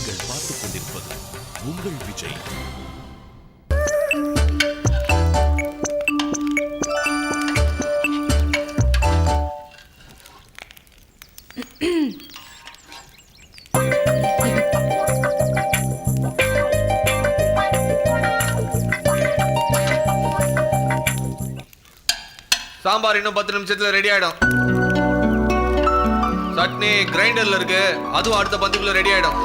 நீங்கள் பார்த்துக் கொண்டிருப்பது உங்கள் விஜய். சாம்பார் இன்னும் 10 நிமிஷத்துல ரெடி ஆயிடும். சட்னி கிரைண்டர்ல இருக்கு, அதுவும் அடுத்த 10 ரெடி ஆயிடும்.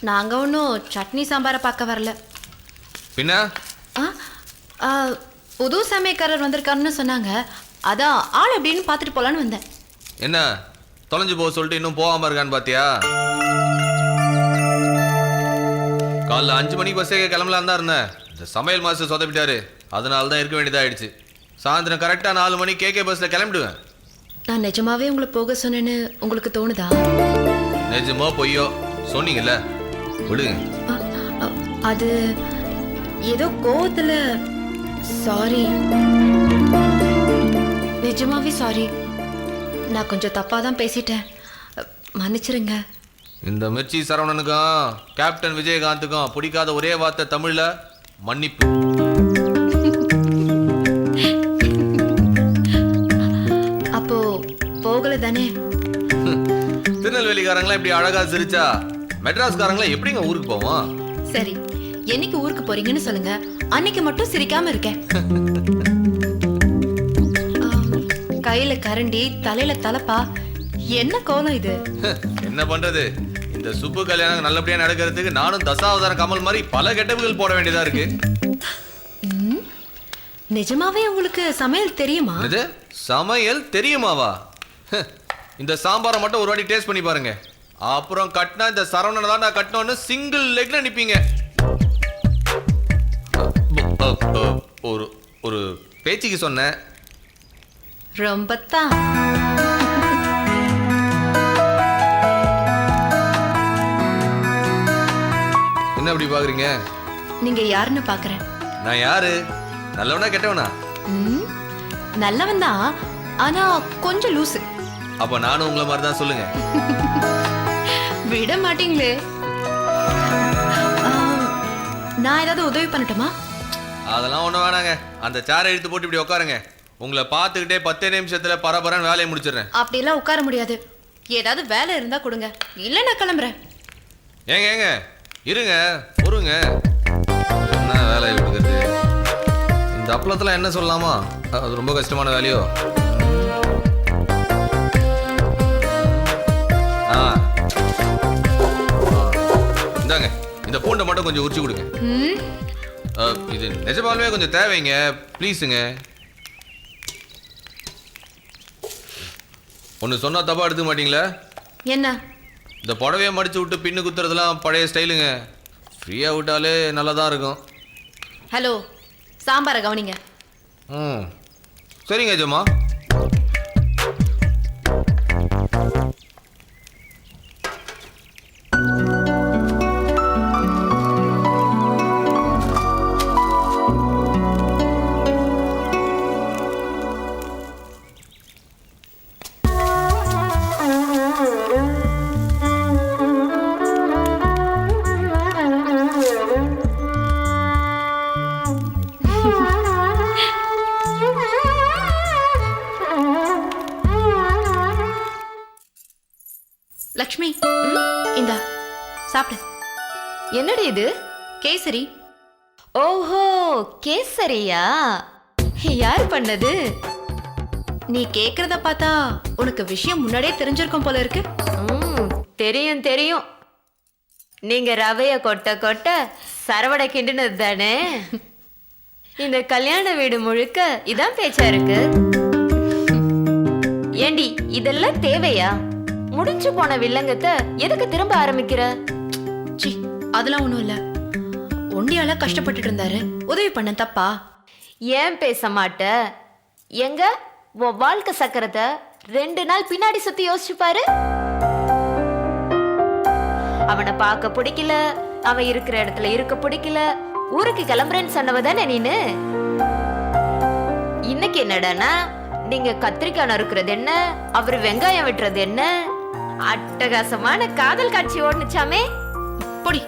நாங்க ஒன்றும் சட்னி சாம்பாரை பார்க்க வரல. பின்ன புது சமையக்காரர் வந்திருக்காருன்னு சொன்னாங்க, அதான் ஆள் எப்படின்னு பார்த்துட்டு போலான்னு வந்தேன். என்ன தொலைஞ்சு போக சொல்லிட்டு இன்னும் போகாம இருக்கான்னு பாத்தியா? காலைல 5 மணிக்கு பஸ்ஸே கிளம்பலாம் தான் இருந்தேன். இந்த சமையல் மாஸ்டர் சொதப்பிட்டாரு, அதனால தான் இருக்க வேண்டியதா ஆயிடுச்சு. சாயந்தரம் கரெக்டா 4 மணி கேகே பஸ்ல கிளம்பிடுவேன். நான் நிஜமாவே உங்களை போக சொன்னேன்னு உங்களுக்கு தோணுதா? நிஜமோ பொய்யோ சொன்னீங்கல்ல, விடுங்க. அது ஏதோ கோவத்துல. சாரி, நிஜமாவே சாரி. நான் கொஞ்சம் தப்பா தான் பேசிட்டேன், மன்னிச்சிருங்க. இந்த மிர்ச்சி சரவணனுக்கும் கேப்டன் விஜயகாந்துக்கும் பிடிக்காத ஒரே வார்த்தை தமிழ்ல மன்னிப்பு. அப்போ போகல தானே? திருநெல்வேலிக்காரங்களா இப்படி அழகா சிரிச்சா மெட்ராஸ்காரங்களா எப்படிங்க ஊருக்கு போவோம்? சரி, என்னைக்கு ஊருக்கு போறீங்கன்னு சொல்லுங்க, அன்னைக்கு மட்டும் சிரிக்காம இருக்கேன். கையில கரண்டி, தலையில தலப்பா, என்ன கோலம் இது? என்ன பண்றது, இந்த சுப்பு கல்யாணம் நல்லபடியா நடக்கிறதுக்கு நானும் தசாவதார கமல் மாதிரி பல கெட்டப்புகள் போட வேண்டியதா இருக்கு. நிஜமாவே உங்களுக்கு சமையல் தெரியுமா? இது சமையல் தெரியுமாவா? இந்த சாம்பாரை மட்டும் ஒரு வாட்டி டேஸ்ட் பண்ணி பாருங்க, அப்புறம் கட்டினா இந்த சரவணனை தான் நான் கட்டணும்னு சிங்கிள் லெக்ல நிப்பீங்க. ஒரு ஒரு பேச்சுக்கு சொன்னேன். ரொம்பத்தான். என்ன அப்படி பாக்குறீங்க? நீங்க யாருன்னு பாக்குறேன். நான் யாரு? நல்லவனா கெட்டவனா? நல்லவன் தான், ஆனா கொஞ்சம் லூசு. அப்ப நானும் உங்களை மாதிரி தான், சொல்லுங்க. விட மாட்டீங்களே. நான் ஏதாவது உதவி பண்ணட்டுமா? அதெல்லாம் ஒண்ணும் வேணாங்க, அந்த சேரை இழுத்து போட்டு இப்படி உட்காருங்க. உங்களை பார்த்துக்கிட்டே 10 நிமிஷத்துல பரபரன்னு வேலையை முடிச்சிடுறேன். அப்படிலாம் உட்கார முடியாது, ஏதாவது வேலை இருந்தா கொடுங்க, இல்ல நான் கிளம்புறேன். ஏங்க இருங்க, பொறுங்க. என்ன வேலையை கொடுக்குறது? இந்த அப்பளத்துல என்ன சொல்லலாமா? அது ரொம்ப கஷ்டமான வேலையோ? இந்தாங்க, இந்த பூண்டை மட்டும் கொஞ்சம் உரிச்சு கொடுங்க. இது நிஜமாலுமே கொஞ்சம் தேவைங்க, ப்ளீஸுங்க. ஒன்று சொன்னா தப்பா எடுத்துக்க மாட்டீங்களா? என்ன? இந்த புடவையை மடிச்சு விட்டு பின்னு குத்துறதுலாம் பழைய ஸ்டைலுங்க, ஃப்ரீயா விட்டாலே நல்லா தான் இருக்கும். ஹலோ, சாம்பாரை கவனிங்க. சரிங்க ஜம்மா. லக்ஷ்மி, இந்தா சாப்பிடு. என்னடி இது? கேசரி. ஓஹோ, கேசரியா? யார் பண்ணது? நீ கேக்குறத பார்த்தா உனக்கு விஷயம் முன்னாடியே தெரிஞ்சிருக்கும் போல இருக்கு. தெரியும் தெரியும். நீங்க ரவைய கொட்ட கொட்ட சரவடை கிண்டுனது தானே? இந்த கல்யாண வீடு முழுக்க இதான் பேச்சா இருக்கு. ஏண்டி, இதெல்லாம் தேவையா? முடிஞ்சு போன வில்லங்கத்தை எதுக்கு திரும்ப ஆரம்பிக்கிற? சி, அதெல்லாம் ஒண்ணும் இல்ல. ஒண்டியால கஷ்டப்பட்டுட்டு இருந்தாரு, உதவி பண்ண தப்பா? ஏன் பேச மாட்ட? எங்க உன் வாழ்க்கை சக்கரத்தை 2 நாள் பின்னாடி சுத்தி யோசிச்சு பாரு. அவனை பார்க்க பிடிக்கல, அவன் இருக்கிற இடத்துல இருக்க பிடிக்கல, ஊருக்கு கிளம்புறேன்னு சொன்னவ தானே நீனு? இன்னைக்கு எனக்கு என்னடானா நீங்க கத்திரிக்காய் நறுக்கிறது என்ன அவர் வெங்காயம் வெட்டுறது என்ன அட்டகாசமான காதல் காட்சி ஓடுனுச்சாமே. பொடி,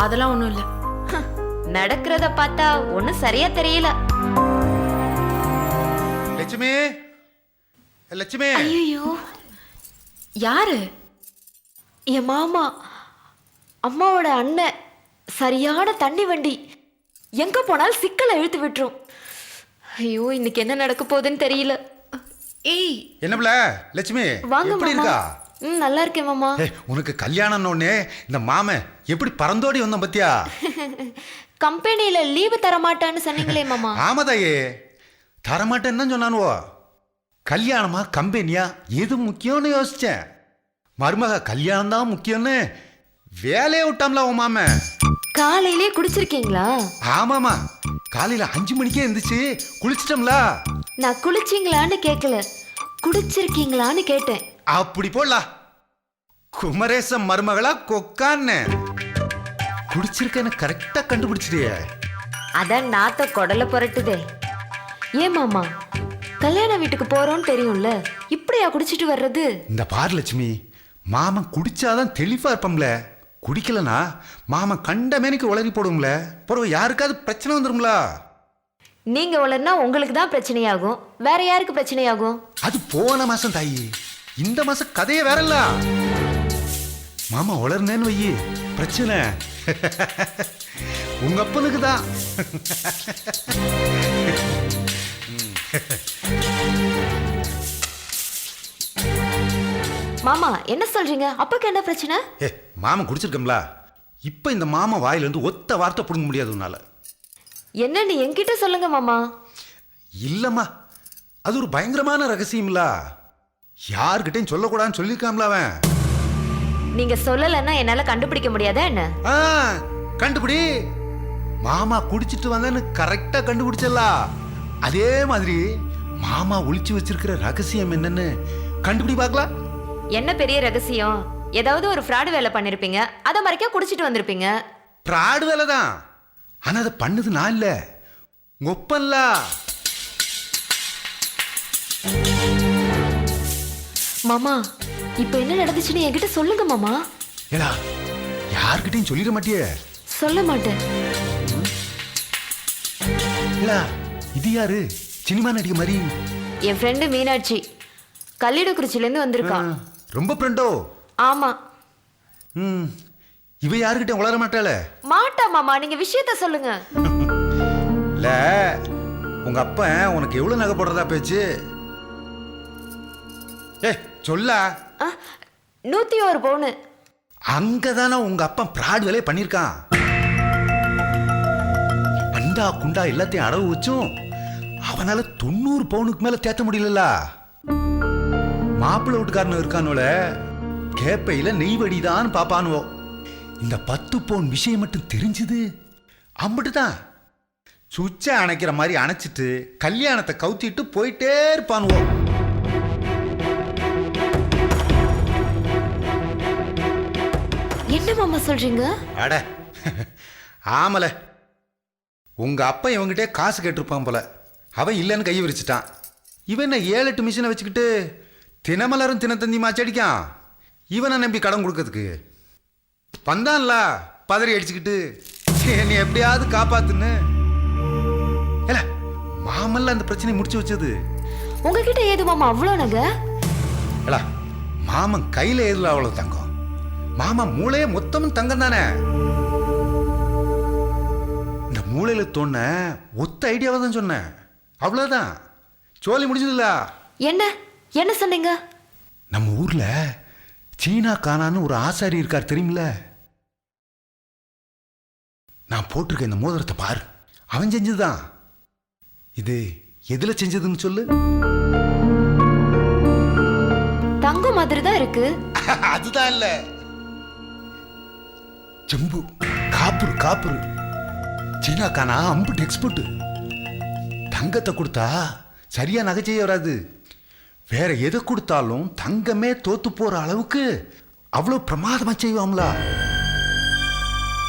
அதெல்லாம் ஒண்ணும் இல்ல. நடக்கிறத பார்த்தா ஒண்ணும் சரியா தெரியல. லட்சுமி, லட்சுமி, ஐயோ, யாரு? என் மாமா, அம்மாவோட அண்ணன். சரியான தண்ணி வண்டி, எங்க போனாலும் சிக்கலை இழுத்து விட்டுரும். ஐயோ, இன்னைக்கு என்ன நடக்க போகுதுன்னு தெரியல. ஏய், என்ன பிள்ள லட்சுமி, வாங்க எப்படி மாமா. இருக்கா? நல்லா இருக்கேன் மாமா. உனக்கு கல்யாணம்னு இந்த மாமன் எப்படி பறந்தோடி வந்தான் பத்தியா? கம்பெனியில லீவு தர மாட்டான்னு சொன்னீங்களே மாமா. ஆமாதாயே, தரமாட்டேன்னு தான் சொன்னானுவோ. கல்யாணமா கம்பெனியா எது முக்கியம்னு யோசிச்சேன். மருமக கல்யாணம் தான் முக்கியம்னு வேலையை விட்டாம்ல உன் மாமன். காலையிலே குடிச்சிருக்கீங்களா? ஆமாமா, காலையில 5 மணிக்கே இருந்துச்சு, குளிச்சிட்டோம்ல. நான் குளிச்சிங்களான்னு கேட்கல, குடிச்சிருக்கீங்களான்னு கேட்டேன். அப்படி போடலாம். குமரேசன் மருமகளா கொக்கான்னு குடிச்சிருக்கேன்னு கரெக்டா கண்டுபிடிச்சிட்டியே. அதான் நாத்த கொடல புரட்டுதே. ஏன் மாமா, கல்யாண வீட்டுக்கு போறோம்னு தெரியும்ல, இப்படியா குடிச்சிட்டு வர்றது? இந்த பார் லட்சுமி, மாமன் குடிச்சாதான் தெளிவா இருப்போம்ல. குடிக்கலனா மாமன் கண்ட மேனிக்கு உளறி போடும்ல. பிறகு யாருக்காவது பிரச்சனை வந்துரும்ல. நீங்க வளர்னா உங்களுக்கு தான் பிரச்சனையாகும், வேற யாருக்கு பிரச்சனையாகும்? அது போன மாசம் தாயி, இந்த மாசம் கதையே வேறல்ல. மாமா உளர்னேன்னு வையி பிரச்சனை உங்க அப்பனுக்கு தான். மாமா என்ன சொல்றீங்க? அப்பக்கு என்ன பிரச்சனை? மாமன் குடிச்சிருக்கோம்ல, இப்ப இந்த மாமா வாயில இருந்து ஒத்த வார்த்தை புடுங்க முடியாது உன்னால. என்னன்னு என்கிட்ட சொல்லுங்க மாமா. இல்லம்மா, அது ஒரு பயங்கரமான ரகசியம்ல, யார்கிட்டையும் சொல்லக்கூடாதுன்னு சொல்லியிருக்காம்ல அவன். நீங்க சொல்லலைன்னா என்னால கண்டுபிடிக்க முடியாதா என்ன? கண்டுபிடி. மாமா குடிச்சிட்டு வந்தேன்னு கரெக்டா கண்டுபிடிச்சல. அதே மாதிரி மாமா ஒளிச்சு வச்சிருக்கிற ரகசியம் என்னன்னு கண்டுபிடி பார்க்கலாம். என்ன பெரிய ரகசியம்? ஏதாவது ஒரு ஃப்ராட் வேலை பண்ணிருப்பீங்க, அதை மறைக்க குடிச்சிட்டு வந்திருப்பீங்க. பிராடு வேலை தான், ஆனா அதை பண்ணது நான் இல்ல, ஒப்பல்ல. மாமா, இப்ப என்ன நடந்துச்சுன்னு என்கிட்ட சொல்லுங்க மாமா. ஏடா, யார்கிட்டையும் சொல்லிட மாட்டியே? சொல்ல மாட்டேன். ஏடா, இது யாரு? சினிமா நடிகை மாதிரி. என் ஃப்ரெண்டு மீனாட்சி, கல்லிடக்குறிச்சில இருந்து வந்திருக்கான். ரொம்ப ஃப்ரெண்டோ? ஆமா. இவ யாருக்கிட்டையும் உளர மாட்டாள? மாட்டா மாமா, நீங்க விஷயத்த சொல்லுங்க. இல்ல, உங்க அப்பா உனக்கு எவ்வளவு நகை போடுறதா பேச்சு? சொல்ல. 101 பவுனு. அங்கதானே உங்க அப்பா பிராட் வேலையை பண்ணிருக்கான். அண்டா குண்டா எல்லாத்தையும் அடவு வச்சும் அவனால 90 பவுனுக்கு மேல தேத்த முடியல. மாப்பிள்ளை வீட்டுக்காரனு இருக்கானோல, கேப்பையில நெய்வடிதான் பாப்பானுவோ. இந்த 10 பவுன் விஷயம் மட்டும் தெரிஞ்சது அம்பிட்டுதான் சுச்ச அணைக்கிற மாதிரி அணைச்சிட்டு கல்யாணத்தை கவுத்திட்டு போயிட்டே இருப்பானுவோ. என்ன மாமா சொல்றீங்க? அட ஆமல, உங்க அப்பா இவங்கிட்டே காசு கேட்டிருப்பான் போல. அவன் இல்லைன்னு கை விரிச்சிட்டான். இவன் என்ன 7-8 மிஷினை வச்சுக்கிட்டு தினமலரும் தினத்தந்தி மாச்சடிக்கான். இவனை நம்பி கடன் கொடுக்கறதுக்கு வந்தான்ல பதறி அடிச்சுக்கிட்டு, நீ எப்படியாவது காப்பாத்துன்னு. இல்ல, மாமல்ல அந்த பிரச்சனை முடிச்சு வச்சது. உங்ககிட்ட ஏது மாமா அவ்வளோ நகை? இல்ல, மாமன் கையில ஏதுல அவ்வளவு தங்கம். மாமா மூளையே மொத்தமும் தங்கம் தானே. இந்த மூளையில தோண ஒத்த ஐடியாவை தான் சொன்னேன், அவ்வளவுதான். சோலி முடிஞ்சதுல. என்ன என்ன சொன்னீங்க? நம்ம ஊர்ல சீனா கானான்னு ஒரு ஆசாரி இருக்கார் தெரியுமில்ல? நான் போட்டிருக்க இந்த மோதிரத்தை பாரு, அவன் செஞ்சதுதான். இது எதுல செஞ்சதுன்னு சொல்லு. தங்கம் மாதிரி தான் இருக்கு. அதுதான் இல்ல, செம்பு, காப்புரு காப்புரு. சீனா கானா அம்புட்டு எக்ஸ்போர்ட். தங்கத்தை கொடுத்தா சரியா நகை செய்ய வராது. வேற எதை கொடுத்தாலும் தங்கமே தோத்து போற அளவுக்கு அவ்வளவு பிரமாதமா செய்வாங்களா.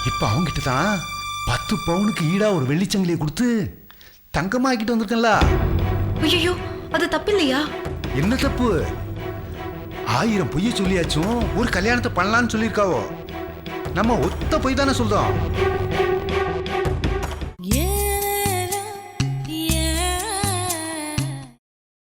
இப்ப அவங்கிட்ட தான் 10 பவுனுக்கு ஈடா ஒரு வெள்ளிச்சங்கிலியை கொடுத்து தங்கமாக்கிட்டு வந்திருக்கல. ஐயோ அது தப்பில்லையா? என்ன தப்பு? 1000 பொய்ய சொல்லியாச்சும் ஒரு கல்யாணத்தை பண்ணலான்னு சொல்லியிருக்காவோ. நம்ம ஒத்த பொய் தானே சொல்றோம்.